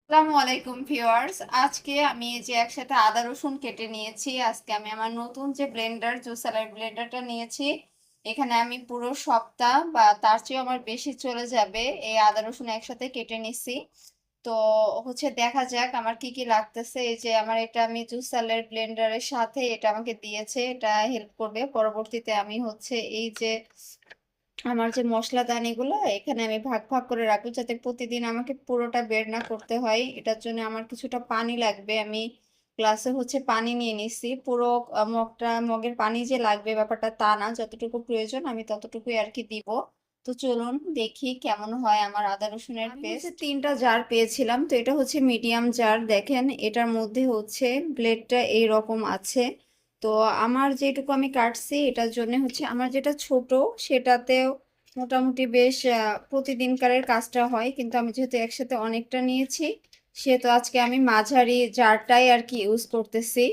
আসসালামু আলাইকুম ভিউয়ার্স। আজকে আমি এই যে একসাথে আদা রসুন কেটে নিয়েছি। আজকে আমি আমার নতুন যে জুসারের ব্লেন্ডারটা নিয়েছি। এখানে আমি পুরো সপ্তাহ বা তার চেয়েও আমার বেশি চলে যাবে এই আদা রসুন একসাথে কেটে নিছি। তো দেখা যাক আমার কি কি লাগতেছে। এই যে আমার এটা আমি জুসারের ব্লেন্ডারের সাথে এটা আমাকে দিয়েছে, এটা হেল্প করবে পরবর্তীতে। আমি এই যে আমার যে মশলাদানিগুলো এখানে আমি ভাগ ভাগ করে রাখবো, যাতে প্রতিদিন আমাকে পুরোটা বের না করতে হয়। এটার জন্য আমার কিছুটা পানি লাগবে। আমি গ্লাসে পানি নিয়ে নিছি। পুরো মগের পানি যে লাগবে ব্যাপারটা তা না, যতটুকু প্রয়োজন আমি ততটুকুই আর কি দিব। তো চলুন দেখি কেমন হয় আমার আদা রসুনের পেস্ট। 3টা জার পেয়েছিলাম, তো এটা মিডিয়াম জার। দেখেন এটার মধ্যে ব্লেডটা এইরকম আছে। তো আমার যেটুকু আমি কাটছি এটার জন্য আমার যেটা ছোট সেটাতেও মোটামুটি বেশ প্রতিদিনকারের কাজটা হয়, কিন্তু আমি যেহেতু একসাথে অনেকটা নিয়েছি সেহেতু আজকে আমি মাঝারি জারটাই আর কি ইউজ করতেছি।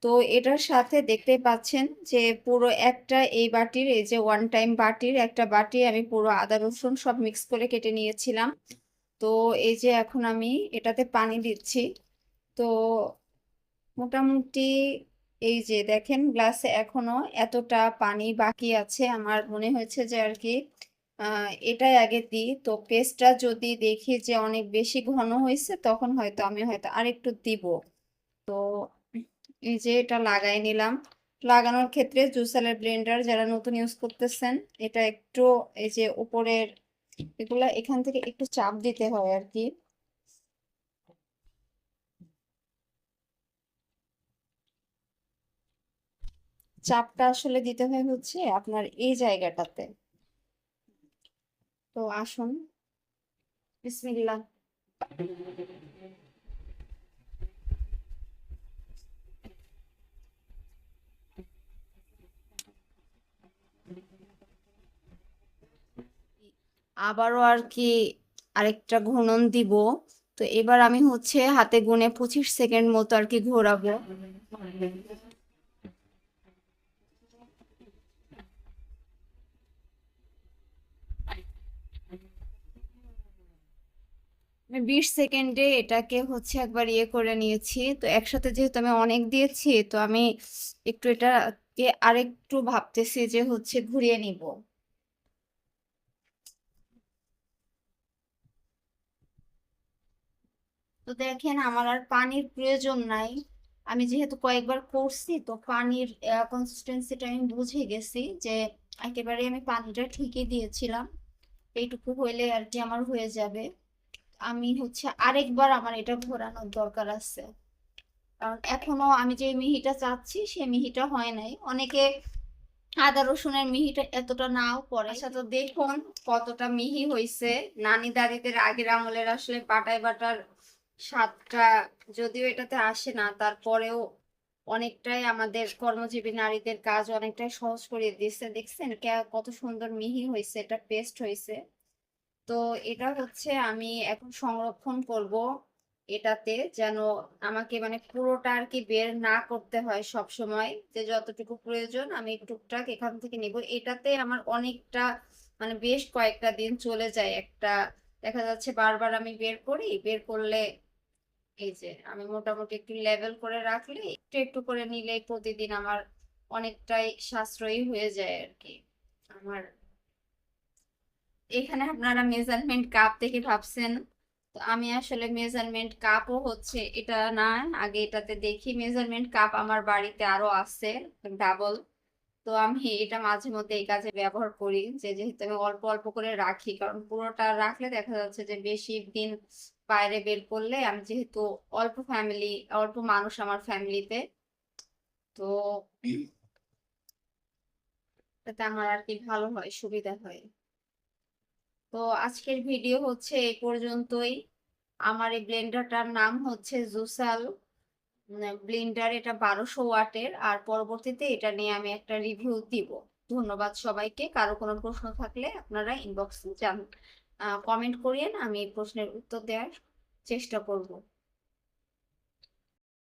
তো এটার সাথে দেখতেই পাচ্ছেন যে পুরো একটা এই বাটির, এই যে ওয়ান টাইম বাটির একটা বাটি আমি পুরো আদা রসুন সব মিক্স করে কেটে নিয়েছিলাম। তো এই যে এখন আমি এটাতে পানি দিচ্ছি। তো মোটামুটি এই যে দেখেন গ্লাসে এখনো এতটা পানি বাকি আছে। আমার মনে হয়েছে যে আর কি এটাই আগে দিই। তো পেস্টটা যদি দেখি যে অনেক বেশি ঘন হয়েছে তখন হয়তো আরেকটু দিব। তো এই যে এটা লাগাই নিলাম। লাগানোর ক্ষেত্রে জুসারের ব্লেন্ডার যারা নতুন ইউজ করতেছেন, এটা একটু এই যে উপরের এগুলা এখান থেকে একটু চাপ দিতে হয় আর কি। চাপটা আসলে দিতে হয় আপনার এই জায়গাটাতে। তো আসুন, বিসমিল্লাহ। আবারও আর কি আরেকটা ঘূর্ণন দিব। তো এবার আমি হাতে গুনে 25 সেকেন্ড মতো আর কি ঘোরাবো। আমি 20 সেকেন্ডে এটাকে একবার ইয়ে করে নিয়েছি। তো একসাথে যেহেতু আমি অনেক দিয়েছি, তো আমি একটু এটাকে আরেকটু ভাবতেছি যে ঘুরিয়ে নিব। তো দেখেন আমার আর পানির প্রয়োজন নাই। আমি যেহেতু কয়েকবার করছি, তো পানির কনসিস্টেন্সিটা আমি বুঝে গেছি যে একেবারে আমি পানিটা ঠিকই দিয়েছিলাম। এইটুকু হইলে আর কি আমার হয়ে যাবে। আমি আরেকবার আমার এটা ঘোরানোর দরকার আছে, কারণ এখনো আমি যে মিহিটা চাচ্ছি সে মিহিটা হয় নাই। অনেকে আদা রসুনের মিহিটা এতটা নাও করে। আচ্ছা, তো দেখুন কতটা মিহি হয়েছে। নানি দাদিদের আগের আমলের আসলে বাটায় বাটার স্বাদটা যদিও এটাতে আসে না, তারপরেও অনেকটাই আমাদের কর্মজীবী নারীদের কাজ অনেকটাই সহজ করে দিচ্ছে। দেখছেন কত সুন্দর মিহি হয়েছে, এটা পেস্ট হয়েছে। তো এটা আমি এখন সংরক্ষণ করব এটাতে, যেন আমাকে মানে পুরোটা আর কি বের না করতে হয়। সব সময় যে যতটুকু প্রয়োজন আমি টুকটাক এখান থেকে নিব। এটাতে আমার অনেকটা মানে বেশ কয়েকটা দিন চলে যায়। একটা দেখা যাচ্ছে বারবার আমি বের করি, বের করলে এই যে আমি মোটামুটি একটু লেভেল করে রাখলে একটু একটু করে নিলে প্রতিদিন আমার অনেকটাই সাশ্রয়ী হয়ে যায় আর কি। আমার এখানে আপনারা মেজারমেন্ট কাপ দেখে ভাবছেন, তো আমি আসলে মেজারমেন্ট কাপও এটা না। আগে এটাতে দেখি মেজারমেন্ট কাপ আমার বাড়িতে আরো আছে ডাবল। তো আমি এটা মাঝে মধ্যে এই কাজে ব্যবহার করি, যে যেহেতু আমি অল্প অল্প করে রাখি, কারণ পুরোটা রাখলে দেখা যাচ্ছে যে বেশি দিন বাইরে বের করলে আমি যেহেতু অল্প মানুষ আমার ফ্যামিলিতে, তো তাতে আমার আর কি ভালো হয়, সুবিধা হয়। তো আজকের ভিডিও এই পর্যন্তই। আমার এই ব্লেন্ডারটার নাম জুসাল ব্লেন্ডার। এটা 1200 ওয়াটের। আর পরবর্তীতে এটা নিয়ে আমি একটা রিভিউ দিব। ধন্যবাদ সবাইকে। কারো কোনো প্রশ্ন থাকলে আপনারা ইনবক্সে কমেন্ট করিয়েন, আমি এই প্রশ্নের উত্তর দেওয়ার চেষ্টা করব।